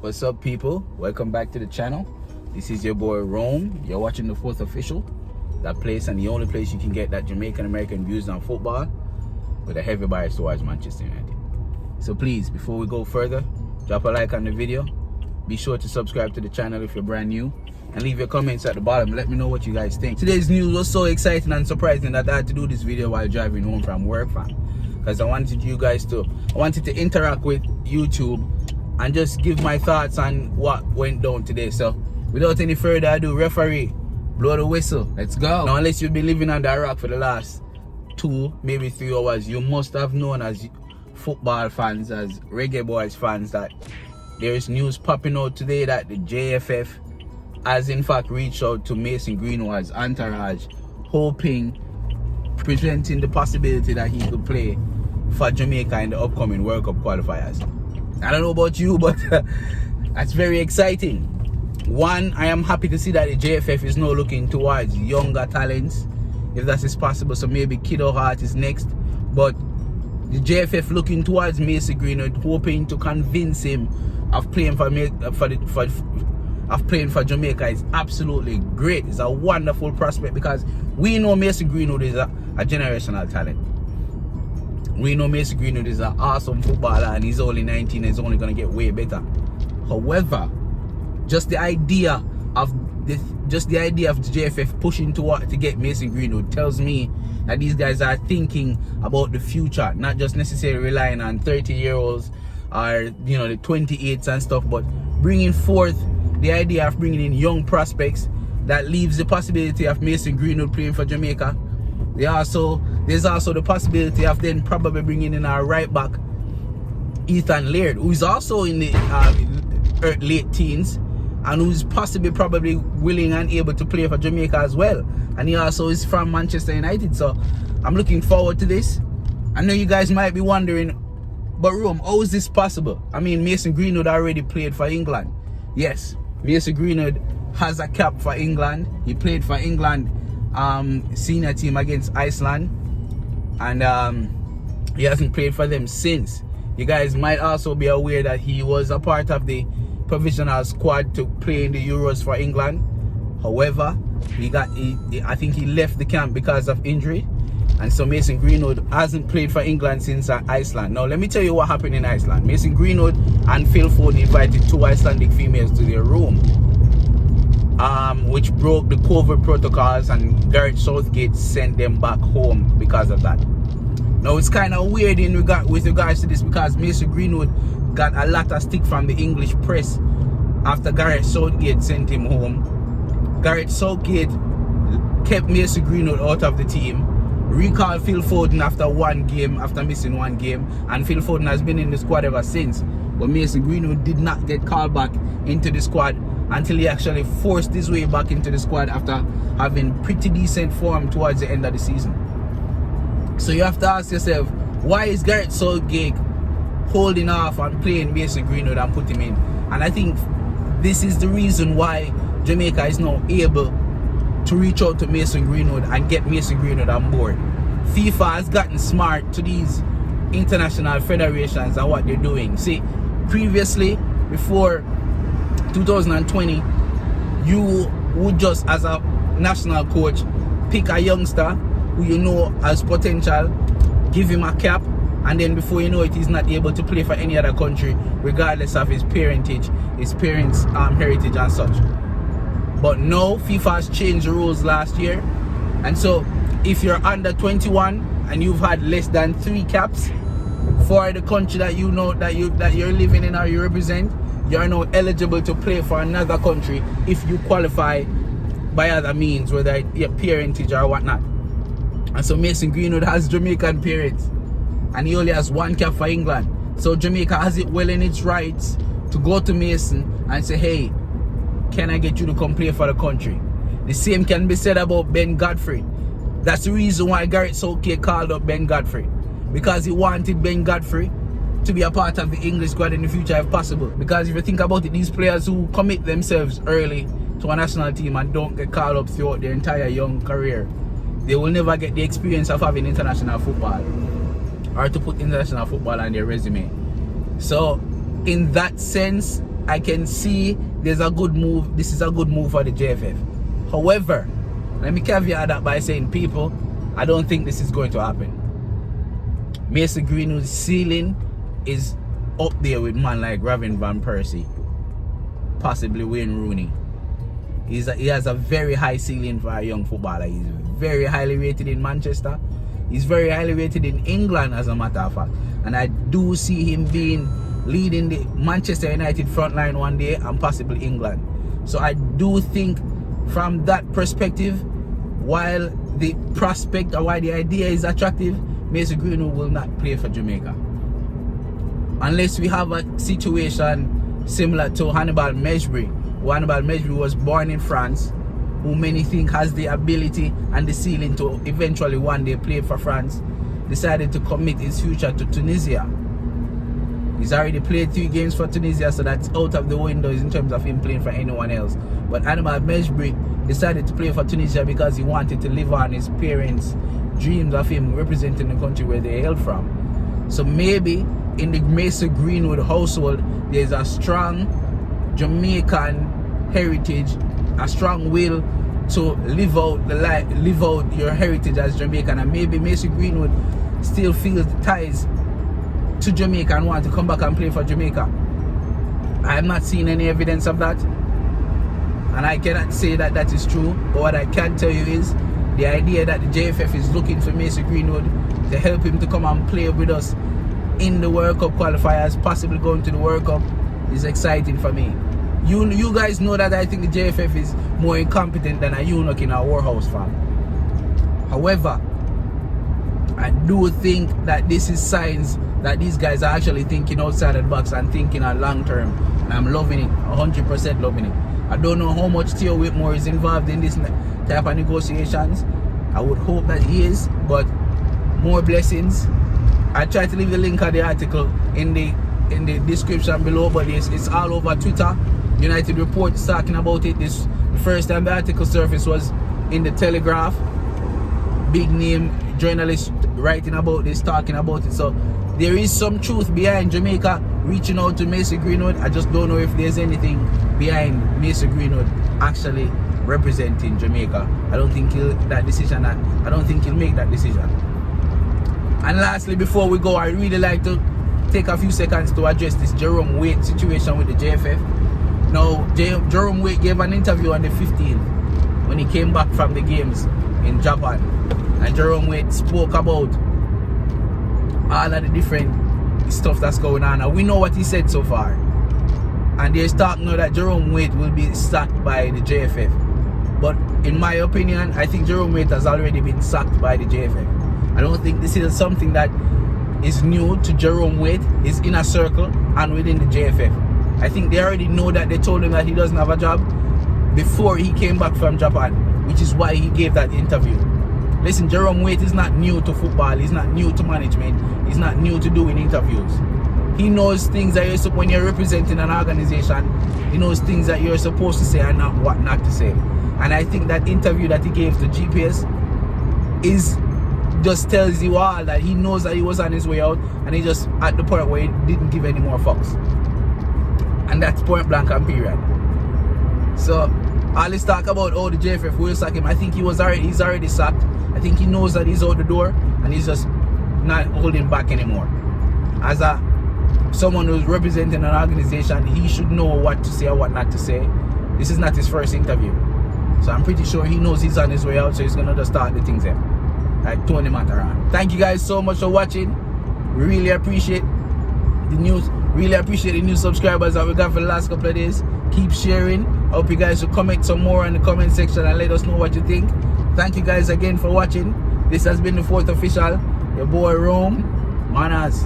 What's up, people? Welcome back to the channel. This is your boy Rome. You're watching the Fourth Official, that place and the only place you can get that Jamaican American views on football with a heavy bias towards Manchester United. So please, before we go further, drop a like on the video. Be sure to subscribe to the channel if you're brand new, and leave your comments at the bottom. Let me know what you guys think. Today's news was so exciting and surprising that I had to do this video while driving home from work, fam. Because I wanted to interact with YouTube and just give my thoughts on what went down today. So without any further ado, referee, blow the whistle. Let's go. Now, unless you've been living under a rock for the last 2, maybe 3 hours, you must have known as football fans, as Reggae Boyz fans, that there is news popping out today that the JFF has in fact reached out to Mason Greenwood's entourage, presenting the possibility that he could play for Jamaica in the upcoming World Cup qualifiers. I don't know about you, but that's very exciting. One, I am happy to see that the JFF is now looking towards younger talents, if that is possible. So maybe Kiddo Hart is next, but the JFF looking towards Mason Greenwood, hoping to convince him of playing for Jamaica is absolutely great. It's a wonderful prospect because we know Mason Greenwood is a generational talent. We know Mason Greenwood is an awesome footballer and he's only 19 and he's only going to get way better. However, just the idea of the JFF pushing to get Mason Greenwood tells me that these guys are thinking about the future, not just necessarily relying on 30-year-olds or the 28s and stuff, but bringing forth the idea of bringing in young prospects that leaves the possibility of Mason Greenwood playing for Jamaica. There's also the possibility of then probably bringing in our right back, Ethan Laird, who is also in the late teens and who's probably willing and able to play for Jamaica as well. And he also is from Manchester United. So I'm looking forward to this. I know you guys might be wondering, but Rome, how is this possible? I mean, Mason Greenwood already played for England. Yes, Mason Greenwood has a cap for England. He played for England senior team against Iceland, and he hasn't played for them since. You guys might also be aware that he was a part of the provisional squad to play in the Euros for England. However, I think he left the camp because of injury, and so Mason Greenwood hasn't played for England since Iceland. Now let me tell you what happened in Iceland. Mason Greenwood and Phil Foden invited 2 Icelandic females to their room, which broke the COVID protocols, and Gareth Southgate sent them back home because of that. Now it's kind of weird with regards to this, because Mason Greenwood got a lot of stick from the English press after Gareth Southgate sent him home. Gareth Southgate kept Mason Greenwood out of the team, recalled Phil Foden after missing 1 game, and Phil Foden has been in the squad ever since. But Mason Greenwood did not get called back into the squad until he actually forced his way back into the squad after having pretty decent form towards the end of the season. So you have to ask yourself, why is Gareth Southgate holding off on playing Mason Greenwood and put him in? And I think this is the reason why Jamaica is now able to reach out to Mason Greenwood and get Mason Greenwood on board. FIFA has gotten smart to these international federations and what they're doing. See, previously, before 2020, you would just, as a national coach, pick a youngster who you know has potential, give him a cap, and then before you know it, he's not able to play for any other country regardless of his parentage, his parents' heritage and such. But now FIFA has changed the rules last year, and so if you're under 21 and you've had less than 3 caps for the country that you know that you're living in or you represent, you are now eligible to play for another country if you qualify by other means, whether your parentage or whatnot. And so Mason Greenwood has Jamaican parents, and he only has 1 cap for England. So Jamaica has it well in its rights to go to Mason and say, hey, can I get you to come play for the country? The same can be said about Ben Godfrey. That's the reason why Gareth Southgate called up Ben Godfrey, because he wanted Ben Godfrey to be a part of the English squad in the future if possible. Because if you think about it, these players who commit themselves early to a national team and don't get called up throughout their entire young career, they will never get the experience of having international football or to put international football on their resume. So in that sense, I can see there's a good move. This is a good move for the JFF. However, let me caveat that by saying, people, I don't think this is going to happen. Mason Greenwood's ceiling is up there with man like Robin Van Persie, possibly Wayne Rooney. He has a very high ceiling for a young footballer. He's very highly rated in Manchester. He's very highly rated in England, as a matter of fact. And I do see him leading the Manchester United front line one day, and possibly England. So I do think from that perspective, while the prospect or why the idea is attractive, Mason Greenwood will not play for Jamaica. Unless we have a situation similar to Hannibal Mejbri. Hannibal Mejbri was born in France, who many think has the ability and the ceiling to eventually one day play for France, decided to commit his future to Tunisia. He's already played 3 games for Tunisia, so that's out of the window in terms of him playing for anyone else. But Hannibal Mejbri decided to play for Tunisia because he wanted to live on his parents' dreams of him representing the country where they hailed from. So maybe in the Mason Greenwood household, there's a strong Jamaican heritage, a strong will to live out your heritage as Jamaican, and maybe Mason Greenwood still feels the ties to Jamaica and want to come back and play for Jamaica. I have not seen any evidence of that, and I cannot say that that is true. But what I can tell you is the idea that the JFF is looking for Mason Greenwood to help him to come and play with us in the World Cup qualifiers, possibly going to the World Cup, is exciting for me. You guys know that I think the JFF is more incompetent than a eunuch in a warehouse, fam. However, I do think that this is signs that these guys are actually thinking outside the box and thinking a long term, and I'm loving it, 100% loving it. I don't know how much Theo Whitmore is involved in this type of negotiations. I would hope that he is, but more blessings. I try to leave the link of the article in the description below, but it's all over Twitter. United Report is talking about it. The first time the article surfaced was in the Telegraph. Big name journalist writing about this, talking about it. So there is some truth behind Jamaica reaching out to Mason Greenwood. I just don't know if there's anything behind Mason Greenwood actually representing Jamaica. I don't think he'll make that decision. And lastly, before we go, I really like to take a few seconds to address this Jerome Waite situation with the JFF. Now, Jerome Waite gave an interview on the 15th when he came back from the games in Japan. And Jerome Waite spoke about all of the different stuff that's going on. And we know what he said so far. And there's talk now that Jerome Waite will be sacked by the JFF. But in my opinion, I think Jerome Waite has already been sacked by the JFF. I don't think this is something that is new to Jerome Waite, his inner circle, and within the JFF. I think they already know that. They told him that he doesn't have a job before he came back from Japan, which is why he gave that interview. Listen, Jerome Waite is not new to football. He's not new to management. He's not new to doing interviews. He knows things that when you're representing an organization, he knows things that you're supposed to say and not what not to say. And I think that interview that he gave to GPS just tells you all that he knows that he was on his way out, and he just at the point where he didn't give any more fucks. And that's point blank and period. So all this talk about the JFF will sack him, I think he's already sacked. I think he knows that he's out the door, and he's just not holding back anymore. As someone who's representing an organization, he should know what to say or what not to say. This is not his first interview, so I'm pretty sure he knows he's on his way out, so he's gonna just start the things there. Like Tony Mataran. Thank you guys so much for watching. We really appreciate the news. Really appreciate the new subscribers that we got for the last couple of days. Keep sharing. I hope you guys will comment some more in the comment section and let us know what you think. Thank you guys again for watching. This has been the 4th official. Your boy Rome, Manaz.